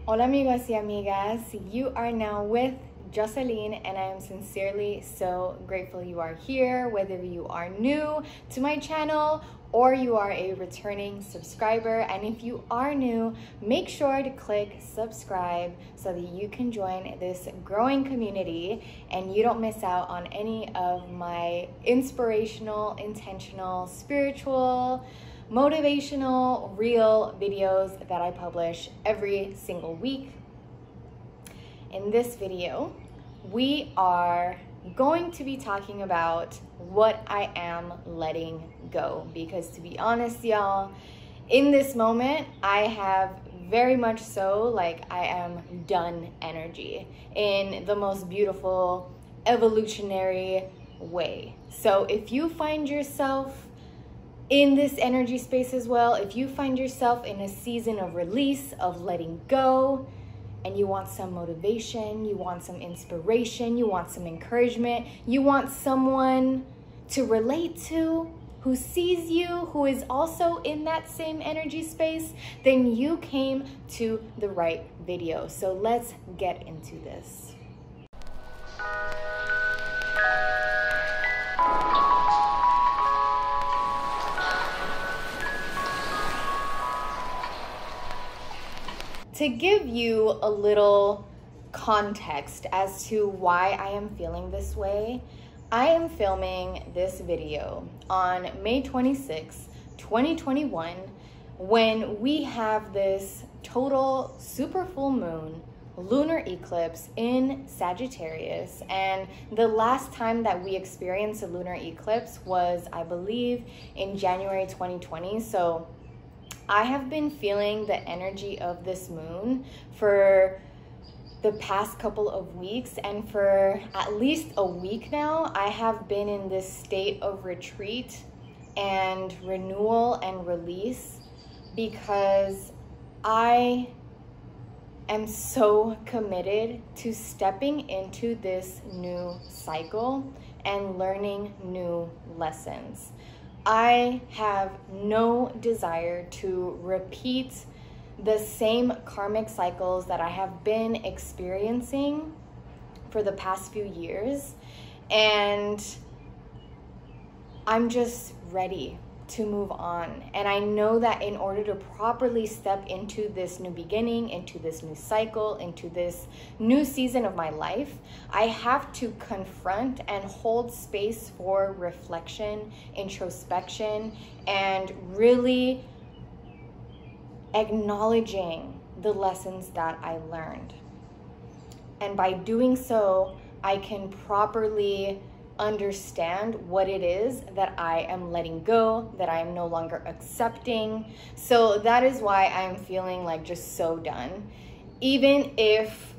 Hola amigos y amigas, you are now with Jocelyn, and I am sincerely so grateful you are here, whether you are new to my channel or you are a returning subscriber. And if you are new, make sure to click subscribe so that you can join this growing community and you don't miss out on any of my inspirational, intentional, spiritual, motivational, real videos that I publish every single week. In this video, we are going to be talking about what I am letting go, because to be honest, y'all, in this moment, I have very much so like I am done energy in the most beautiful evolutionary way. So if you find yourself in this energy space as well, if you find yourself in a season of release, of letting go, and you want some motivation, you want some inspiration, you want some encouragement, you want someone to relate to, who sees you, who is also in that same energy space, then you came to the right video. So let's get into this. To give you a little context as to why I am feeling this way, I am filming this video on May 26, 2021, when we have this total super full moon, lunar eclipse in Sagittarius. And the last time that we experienced a lunar eclipse was, I believe, in January 2020. So I have been feeling the energy of this moon for the past couple of weeks, and for at least a week now, I have been in this state of retreat and renewal and release, because I am so committed to stepping into this new cycle and learning new lessons. I have no desire to repeat the same karmic cycles that I have been experiencing for the past few years, and I'm just ready to move on. And I know that in order to properly step into this new beginning, into this new cycle, into this new season of my life, I have to confront and hold space for reflection, introspection, and really acknowledging the lessons that I learned. And by doing so, I can properly understand what it is that I am letting go, that I am no longer accepting. So that is why I am feeling like just so done. Even if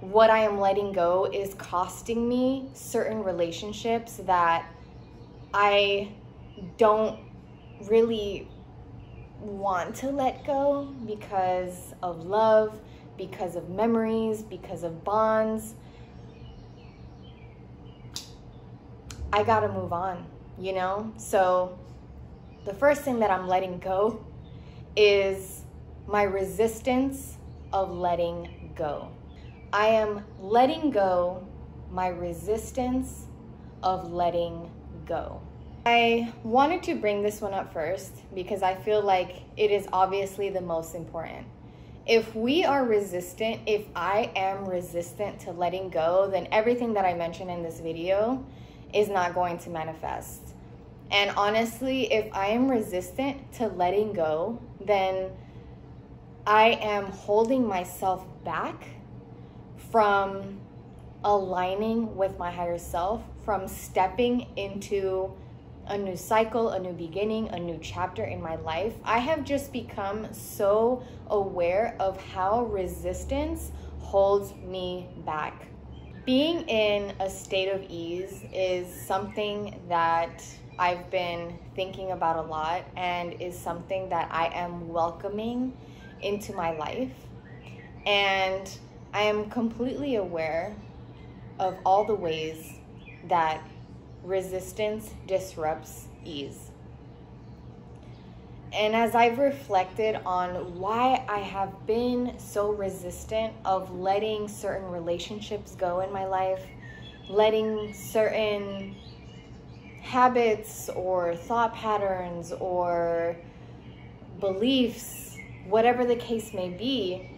what I am letting go is costing me certain relationships that I don't really want to let go because of love, because of memories, because of bonds, I gotta move on, you know? So the first thing that I'm letting go is my resistance of letting go. I am letting go my resistance of letting go. I wanted to bring this one up first because I feel like it is obviously the most important. If we are resistant, if I am resistant to letting go, then everything that I mentioned in this video is not going to manifest. And honestly, if I am resistant to letting go, then I am holding myself back from aligning with my higher self, from stepping into a new cycle, a new beginning, a new chapter in my life. I have just become so aware of how resistance holds me back. Being in a state of ease is something that I've been thinking about a lot, and is something that I am welcoming into my life. And I am completely aware of all the ways that resistance disrupts ease. And as I've reflected on why I have been so resistant of letting certain relationships go in my life, letting certain habits or thought patterns or beliefs, whatever the case may be,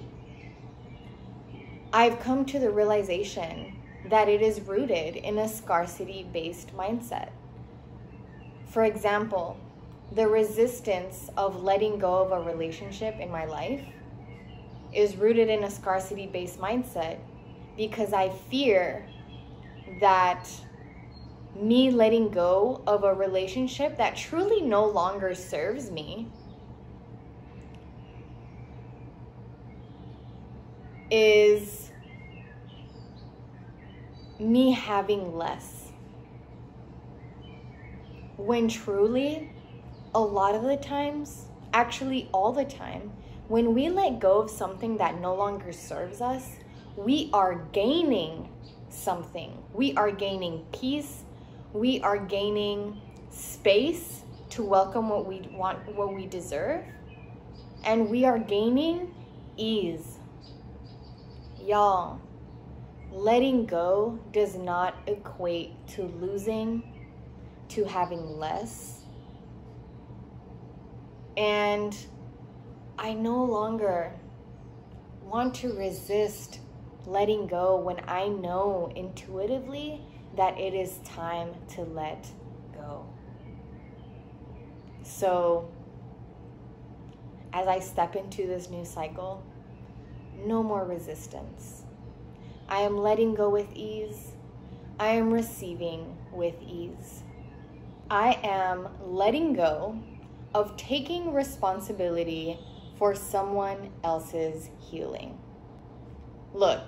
I've come to the realization that it is rooted in a scarcity-based mindset. For example, the resistance of letting go of a relationship in my life is rooted in a scarcity-based mindset because I fear that me letting go of a relationship that truly no longer serves me is me having less. When truly, a lot of the times, actually all the time, when we let go of something that no longer serves us, we are gaining something. We are gaining peace. We are gaining space to welcome what we want, what we deserve. And we are gaining ease. Y'all, letting go does not equate to losing, to having less. And I no longer want to resist letting go when I know intuitively that it is time to let go. So, as I step into this new cycle, no more resistance. I am letting go with ease. I am receiving with ease. I am letting go of taking responsibility for someone else's healing. Look,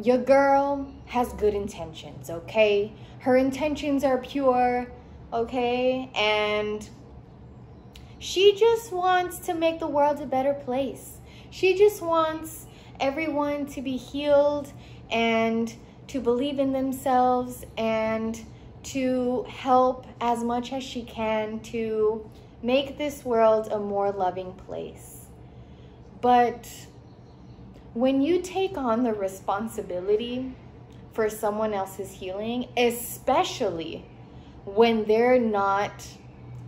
your girl has good intentions, okay? Her intentions are pure, okay? And she just wants to make the world a better place. She just wants everyone to be healed and to believe in themselves and to help as much as she can to make this world a more loving place. But when you take on the responsibility for someone else's healing, especially when they're not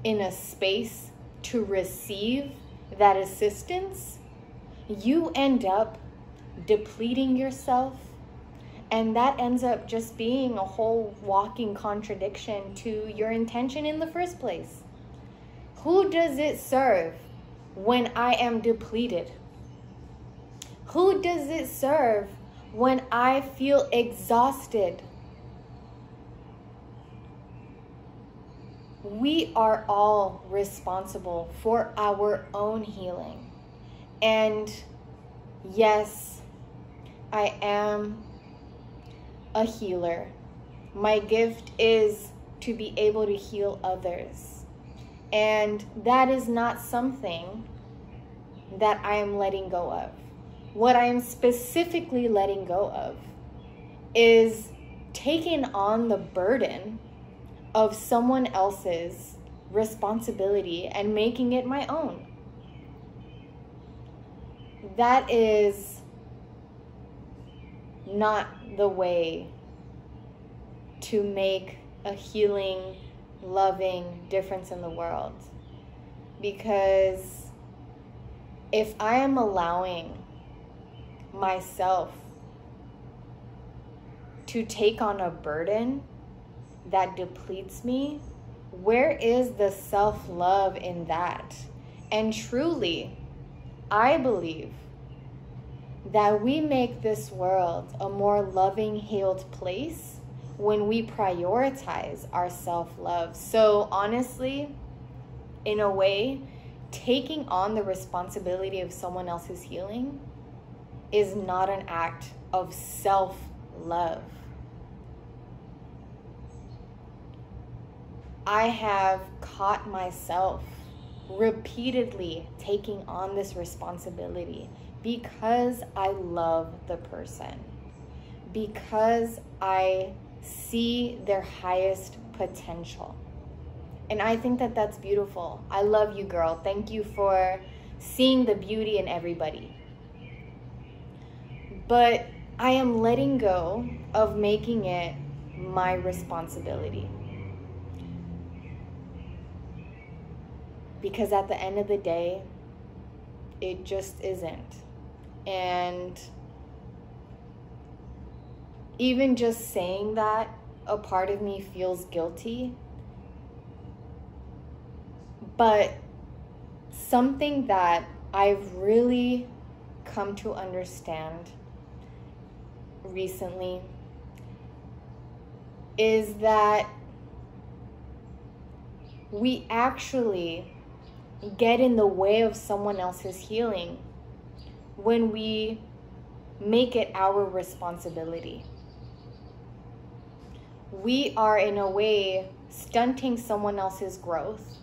in a space to receive that assistance, you end up depleting yourself, and that ends up just being a whole walking contradiction to your intention in the first place. Who does it serve when I am depleted? Who does it serve when I feel exhausted? We are all responsible for our own healing. And yes, I am a healer. My gift is to be able to heal others. And that is not something that I am letting go of. What I am specifically letting go of is taking on the burden of someone else's responsibility and making it my own. That is not the way to make a healing, loving difference in the world. Because if I am allowing myself to take on a burden that depletes me, where is the self-love in that? And truly, I believe that we make this world a more loving, healed place when we prioritize our self-love. So honestly, in a way, taking on the responsibility of someone else's healing is not an act of self-love. I have caught myself repeatedly taking on this responsibility because I love the person, because I see their highest potential. And I think that that's beautiful. I love you, girl. Thank you for seeing the beauty in everybody. But I am letting go of making it my responsibility. Because at the end of the day, it just isn't. And even just saying that, a part of me feels guilty. But something that I've really come to understand recently is that we actually get in the way of someone else's healing when we make it our responsibility. We are, in a way, stunting someone else's growth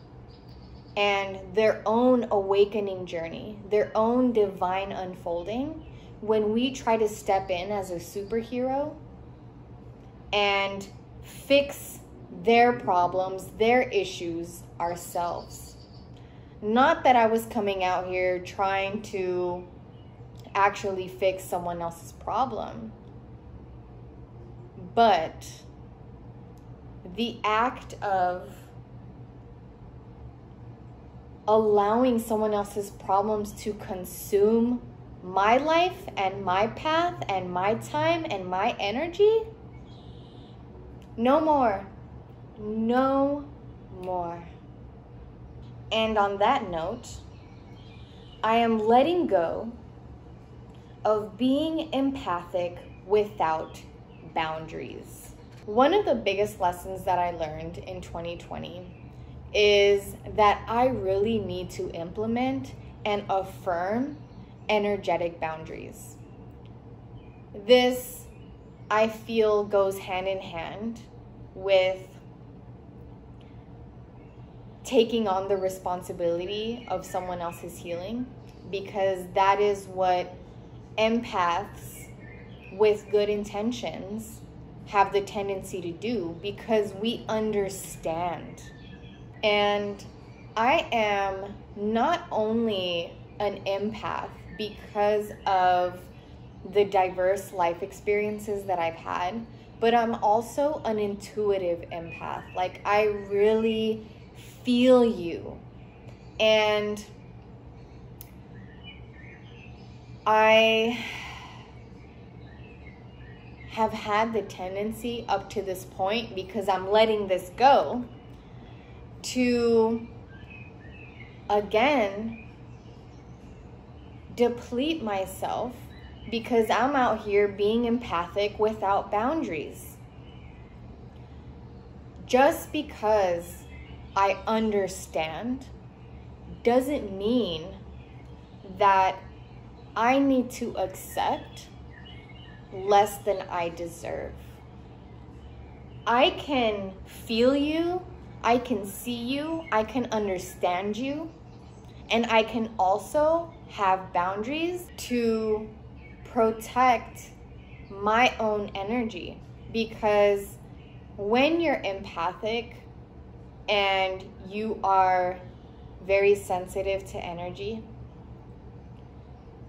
and their own awakening journey, their own divine unfolding, when we try to step in as a superhero and fix their problems, their issues ourselves. Not that I was coming out here trying to actually fix someone else's problem, but the act of allowing someone else's problems to consume my life and my path and my time and my energy, no more. No more. And on that note, I am letting go of being empathic without boundaries. One of the biggest lessons that I learned in 2020 is that I really need to implement and affirm energetic boundaries. This, I feel, goes hand in hand with taking on the responsibility of someone else's healing, because that is what empaths with good intentions have the tendency to do, because we understand. And I am not only an empath because of the diverse life experiences that I've had, but I'm also an intuitive empath. Like, I really feel you. And I have had the tendency up to this point, because I'm letting this go, to again deplete myself, because I'm out here being empathic without boundaries. Just because I understand doesn't mean that I need to accept less than I deserve. I can feel you, I can see you, I can understand you, and I can also have boundaries to protect my own energy. Because when you're empathic and you are very sensitive to energy,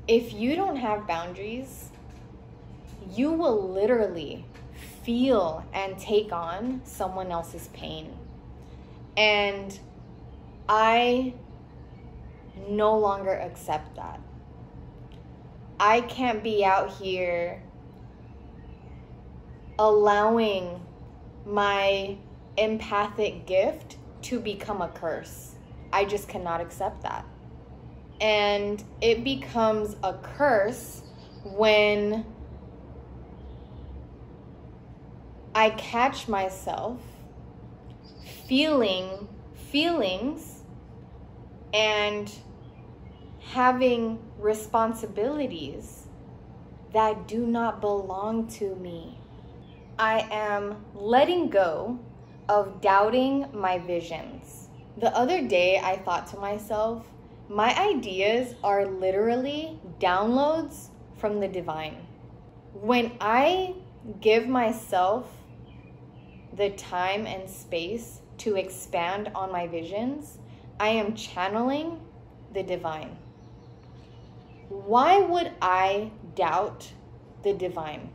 if you don't have boundaries, you will literally feel and take on someone else's pain. And I no longer accept that. I can't be out here allowing my empathic gift to become a curse. I just cannot accept that. And it becomes a curse when I catch myself feeling feelings and having responsibilities that do not belong to me. I am letting go of doubting my visions. The other day I thought to myself, my ideas are literally downloads from the divine. When I give myself the time and space to expand on my visions, I am channeling the divine. Why would I doubt the divine?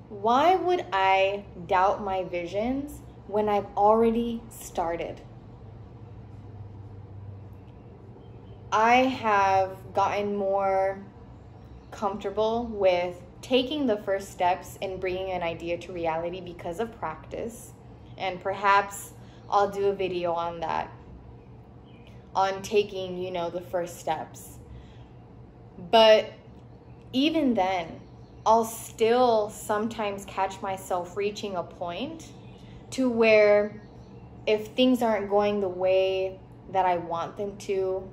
Why would I doubt my visions when I've already started? I have gotten more comfortable with taking the first steps in bringing an idea to reality because of practice. And perhaps I'll do a video on that, on taking, the first steps. But even then, I'll still sometimes catch myself reaching a point to where if things aren't going the way that I want them to,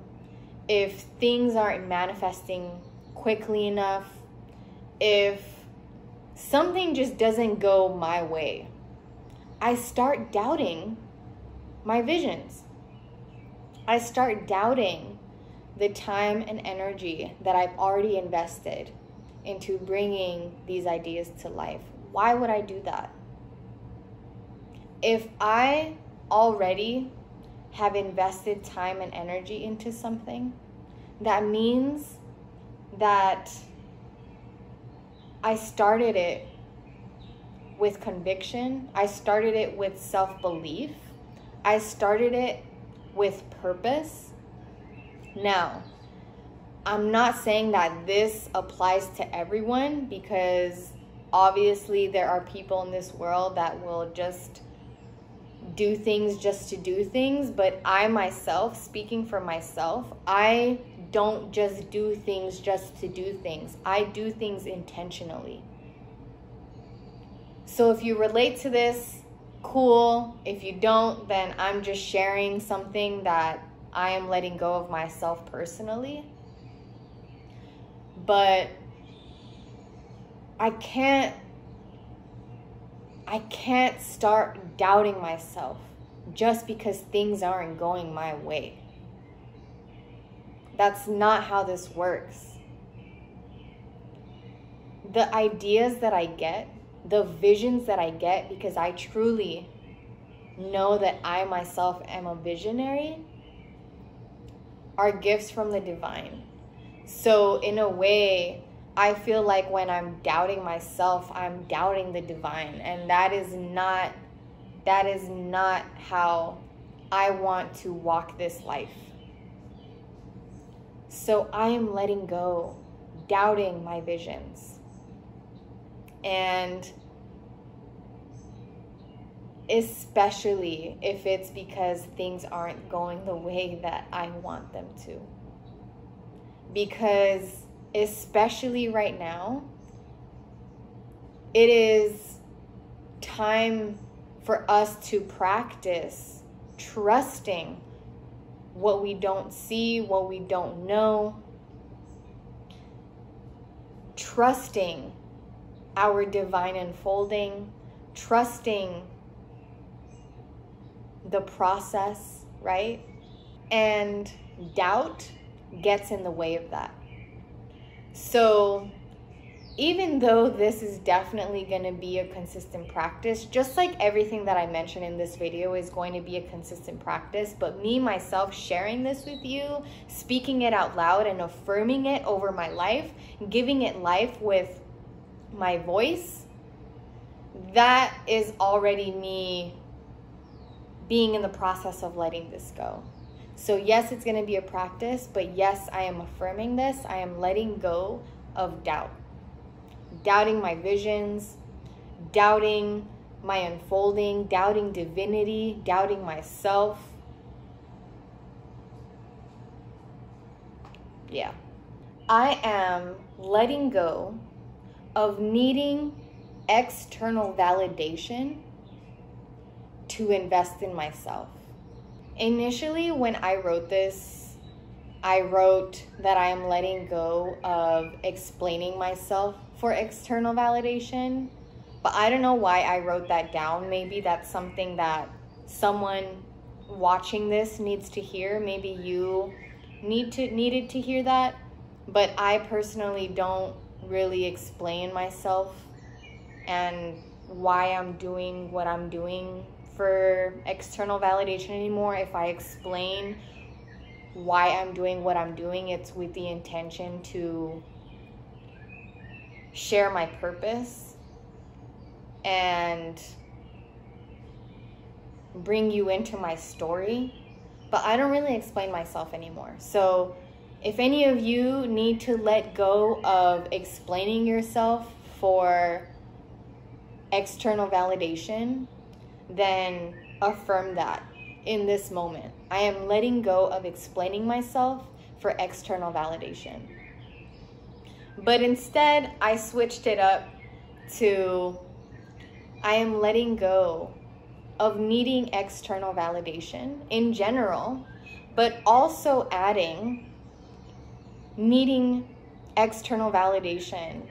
if things aren't manifesting quickly enough, if something just doesn't go my way, I start doubting my visions. I start doubting the time and energy that I've already invested into bringing these ideas to life. Why would I do that? If I already have invested time and energy into something, that means that I started it with conviction. I started it with self-belief. I started it with purpose. Now, I'm not saying that this applies to everyone, because obviously there are people in this world that will just do things just to do things. But I myself, speaking for myself, I don't just do things just to do things. I do things intentionally. So if you relate to this, cool. If you don't, then I'm just sharing something that I am letting go of myself personally. But I can't start doubting myself just because things aren't going my way. That's not how this works. The ideas that I get, the visions that I get, because I truly know that I myself am a visionary, are gifts from the divine. So in a way, I feel like when I'm doubting myself, I'm doubting the divine. And that is not how I want to walk this life. So I am letting go, doubting my visions. And especially if it's because things aren't going the way that I want them to. Because especially right now, it is time for us to practice trusting what we don't see, what we don't know. Trusting our divine unfolding, trusting the process, right? And doubt gets in the way of that. So even though this is definitely going to be a consistent practice, just like everything that I mentioned in this video is going to be a consistent practice, but me, myself, sharing this with you, speaking it out loud and affirming it over my life, giving it life with my voice, that is already me being in the process of letting this go. So yes, it's going to be a practice, but yes, I am affirming this. I am letting go of doubt. Doubting my visions, doubting my unfolding, doubting divinity, doubting myself. Yeah. I am letting go of needing external validation to invest in myself. Initially, when I wrote this, I wrote that I am letting go of explaining myself for external validation, but I don't know why I wrote that down. Maybe that's something that someone watching this needs to hear. Maybe you needed to hear that, but I personally don't really explain myself, and why I'm doing what I'm doing for external validation anymore. If I explain why I'm doing what I'm doing, it's with the intention to share my purpose and bring you into my story. But I don't really explain myself anymore. So if any of you need to let go of explaining yourself for external validation, then affirm that in this moment. I am letting go of explaining myself for external validation. But instead, I switched it up to I am letting go of needing external validation in general, but also adding needing external validation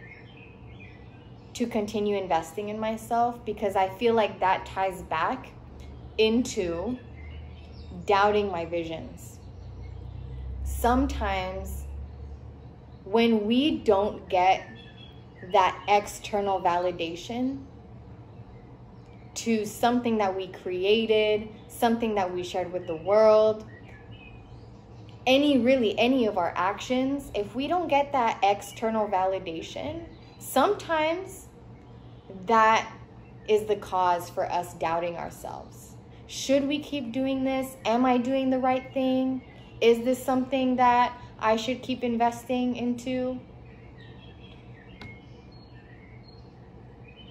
to continue investing in myself, because I feel like that ties back into doubting my visions. Sometimes when we don't get that external validation to something that we created, something that we shared with the world, any of our actions, if we don't get that external validation, sometimes that is the cause for us doubting ourselves. Should we keep doing this? Am I doing the right thing? Is this something that I should keep investing into?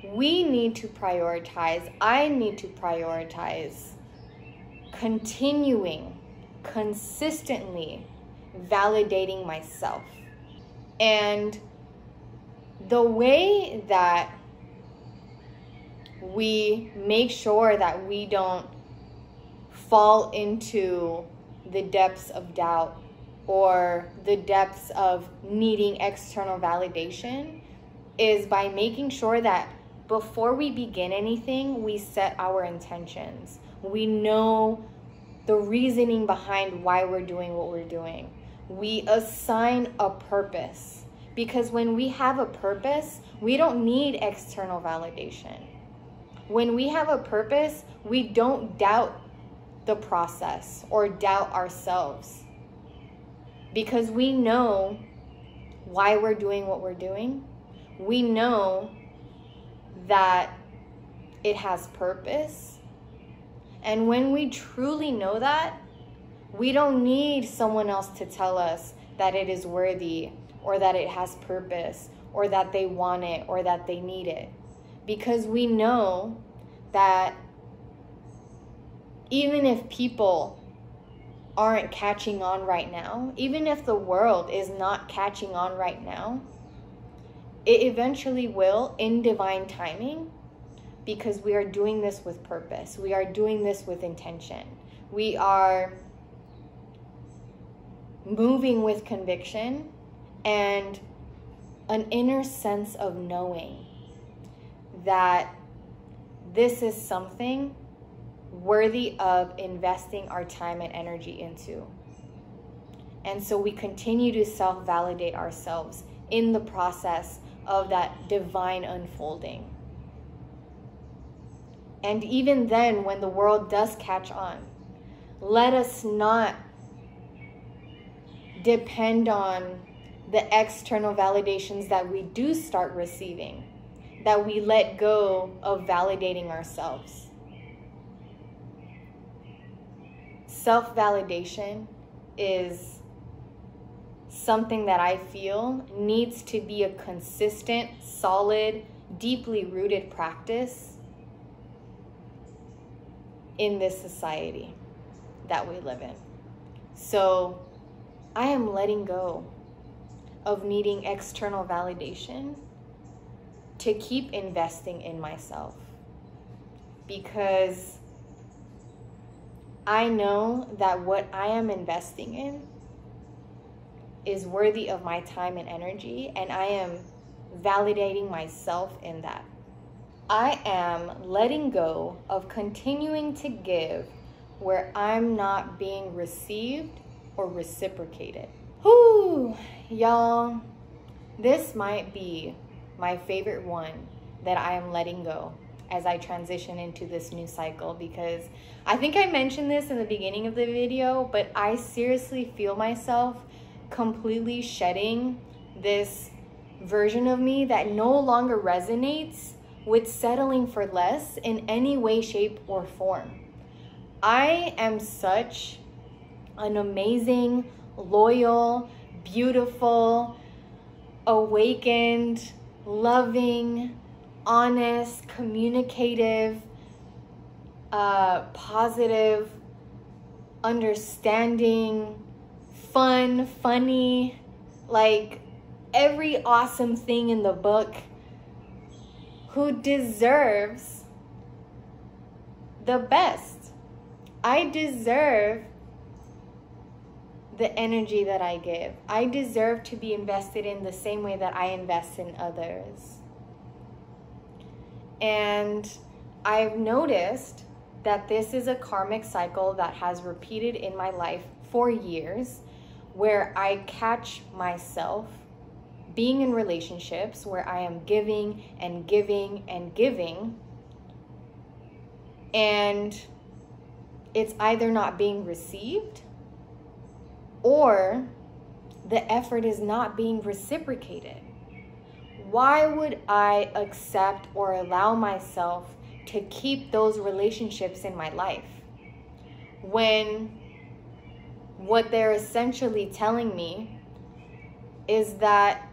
We need to prioritize, I need to prioritize continuing, consistently validating myself. And the way that we make sure that we don't fall into the depths of doubt or the depths of needing external validation is by making sure that before we begin anything, we set our intentions. We know the reasoning behind why we're doing what we're doing. We assign a purpose, because when we have a purpose, we don't need external validation. When we have a purpose, we don't doubt the process or doubt ourselves, because we know why we're doing what we're doing. We know that it has purpose. And when we truly know that, we don't need someone else to tell us that it is worthy or that it has purpose or that they want it or that they need it. Because we know that even if people aren't catching on right now, even if the world is not catching on right now, it eventually will in divine timing, because we are doing this with purpose. We are doing this with intention. We are moving with conviction and an inner sense of knowing that this is something worthy of investing our time and energy into. And so we continue to self-validate ourselves in the process of that divine unfolding. And even then, when the world does catch on, let us not depend on the external validations that we do start receiving, that we let go of validating ourselves. Self-validation is something that I feel needs to be a consistent, solid, deeply rooted practice in this society that we live in. So I am letting go of needing external validation to keep investing in myself, because I know that what I am investing in is worthy of my time and energy, and I am validating myself in that. I am letting go of continuing to give where I'm not being received or reciprocated. Whew, y'all, this might be my favorite one that I am letting go. as I transition into this new cycle, because I think I mentioned this in the beginning of the video, but I seriously feel myself completely shedding this version of me that no longer resonates with settling for less in any way, shape, or form. I am such an amazing, loyal, beautiful, awakened, loving, honest, communicative, positive, understanding, funny, like every awesome thing in the book, who deserves the best. I deserve the energy that I give. I deserve to be invested in the same way that I invest in others. And I've noticed that this is a karmic cycle that has repeated in my life for years, where I catch myself being in relationships where I am giving and giving and giving, and it's either not being received or the effort is not being reciprocated. Why would I accept or allow myself to keep those relationships in my life when what they're essentially telling me is that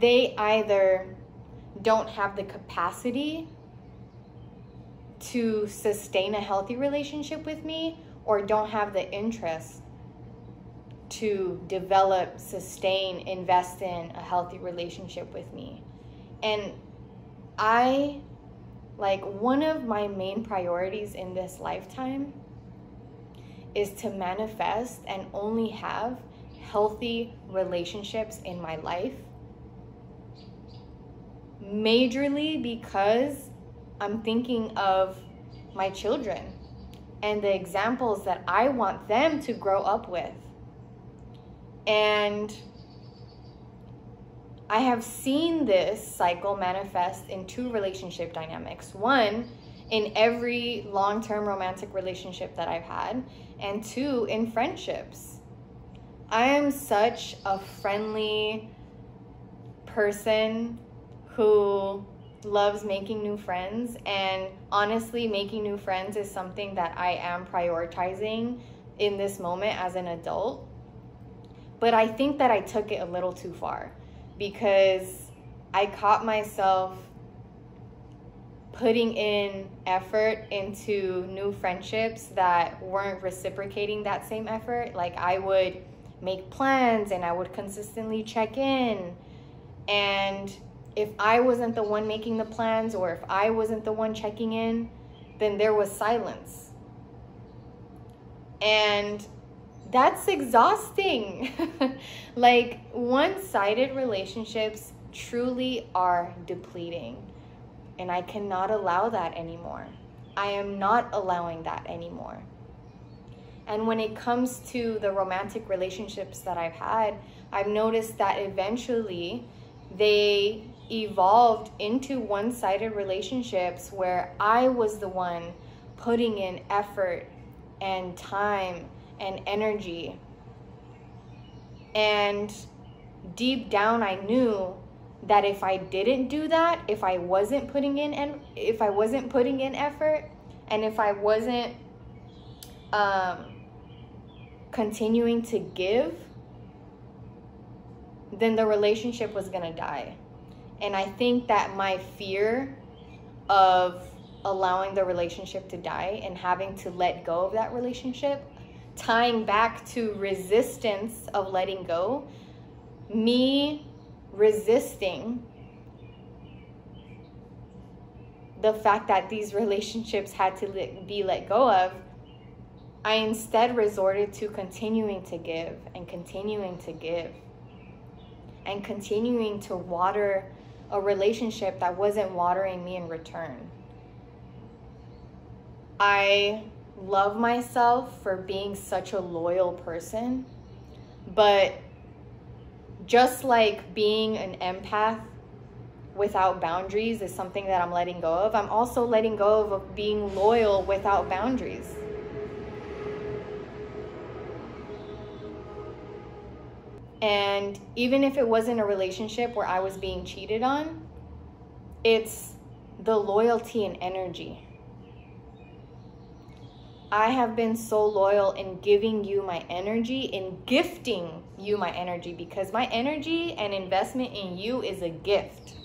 they either don't have the capacity to sustain a healthy relationship with me, or don't have the interest to develop, sustain, invest in a healthy relationship with me. And one of my main priorities in this lifetime is to manifest and only have healthy relationships in my life. Majorly because I'm thinking of my children and the examples that I want them to grow up with. And I have seen this cycle manifest in two relationship dynamics. One, in every long-term romantic relationship that I've had, and two, in friendships. I am such a friendly person who loves making new friends, and honestly, making new friends is something that I am prioritizing in this moment as an adult. But I think that I took it a little too far, because I caught myself putting in effort into new friendships that weren't reciprocating that same effort. Like, I would make plans and I would consistently check in, and if I wasn't the one making the plans, or if I wasn't the one checking in, then there was silence. And that's exhausting. Like, one-sided relationships truly are depleting, and I cannot allow that anymore. I am not allowing that anymore. And when it comes to the romantic relationships that I've had, I've noticed that eventually they evolved into one-sided relationships where I was the one putting in effort and time and energy. And deep down, I knew that if I didn't do that, if I wasn't putting in effort, and if I wasn't continuing to give, then the relationship was gonna die. And I think that my fear of allowing the relationship to die and having to let go of that relationship, tying back to resistance of letting go, me resisting the fact that these relationships had to be let go of, I instead resorted to continuing to give and continuing to give and continuing to water a relationship that wasn't watering me in return. I love myself for being such a loyal person, but just like being an empath without boundaries is something that I'm letting go of. I'm also letting go of being loyal without boundaries. And even if it wasn't a relationship where I was being cheated on, it's the loyalty and energy. I have been so loyal in giving you my energy, in gifting you my energy, because my energy and investment in you is a gift.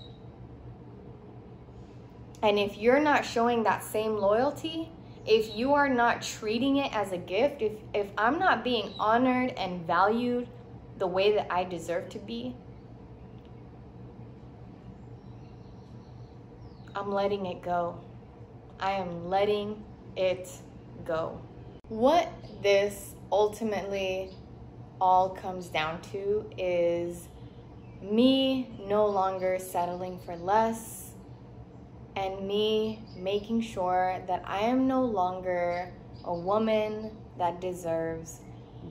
And if you're not showing that same loyalty, if you are not treating it as a gift, if I'm not being honored and valued the way that I deserve to be, I'm letting it go. I am letting it go. What this ultimately all comes down to is me no longer settling for less, and me making sure that I am no longer a woman that deserves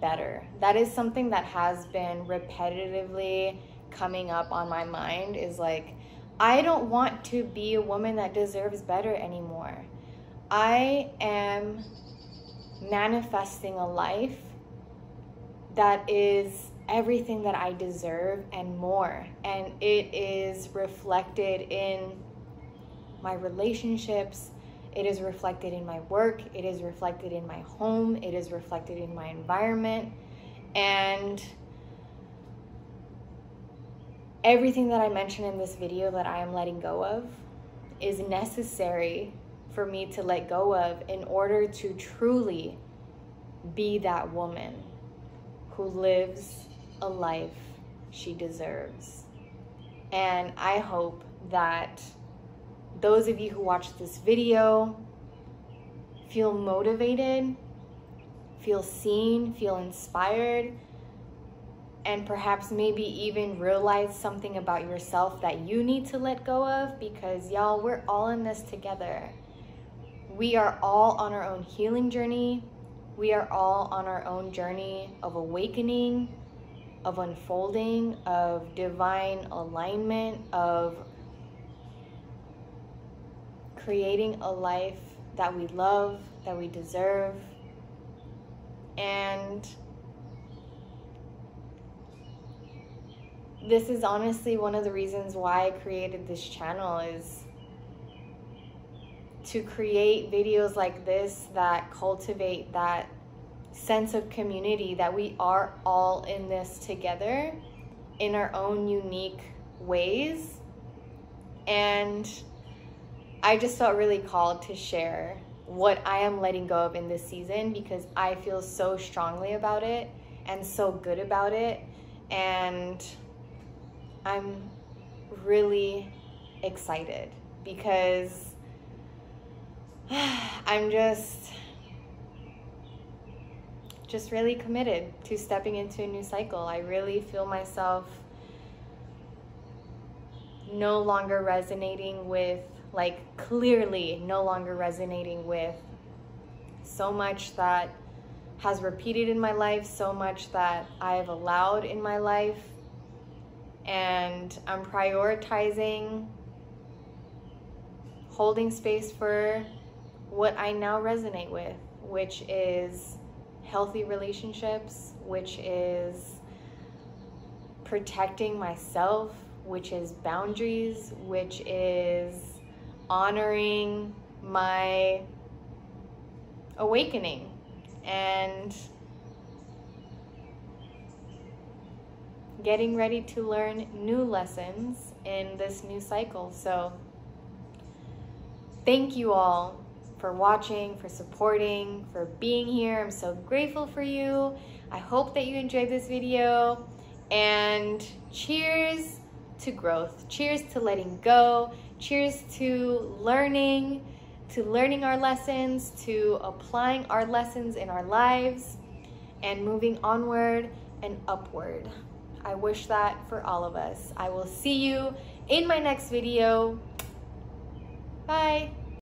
better. That is something that has been repetitively coming up on my mind, is like, I don't want to be a woman that deserves better anymore. I am manifesting a life that is everything that I deserve and more. And it is reflected in my relationships. It is reflected in my work. It is reflected in my home. It is reflected in my environment. And everything that I mentioned in this video that I am letting go of is necessary for me to let go of in order to truly be that woman who lives a life she deserves. And I hope that those of you who watch this video feel motivated, feel seen, feel inspired, and perhaps maybe even realize something about yourself that you need to let go of, because y'all, we're all in this together. We are all on our own healing journey. We are all on our own journey of awakening, of unfolding, of divine alignment, of creating a life that we love, that we deserve. And this is honestly one of the reasons why I created this channel, is to create videos like this that cultivate that sense of community, that we are all in this together in our own unique ways. And I just felt really called to share what I am letting go of in this season, because I feel so strongly about it and so good about it. And I'm really excited because I'm just really committed to stepping into a new cycle. I really feel myself no longer resonating with, like, clearly no longer resonating with so much that has repeated in my life, so much that I've allowed in my life. And I'm prioritizing holding space for what I now resonate with, which is healthy relationships, which is protecting myself, which is boundaries, which is honoring my awakening, and getting ready to learn new lessons in this new cycle. So thank you all for watching, for supporting, for being here. I'm so grateful for you. I hope that you enjoyed this video, and cheers to growth. Cheers to letting go. Cheers to learning our lessons, to applying our lessons in our lives, and moving onward and upward. I wish that for all of us. I will see you in my next video. Bye.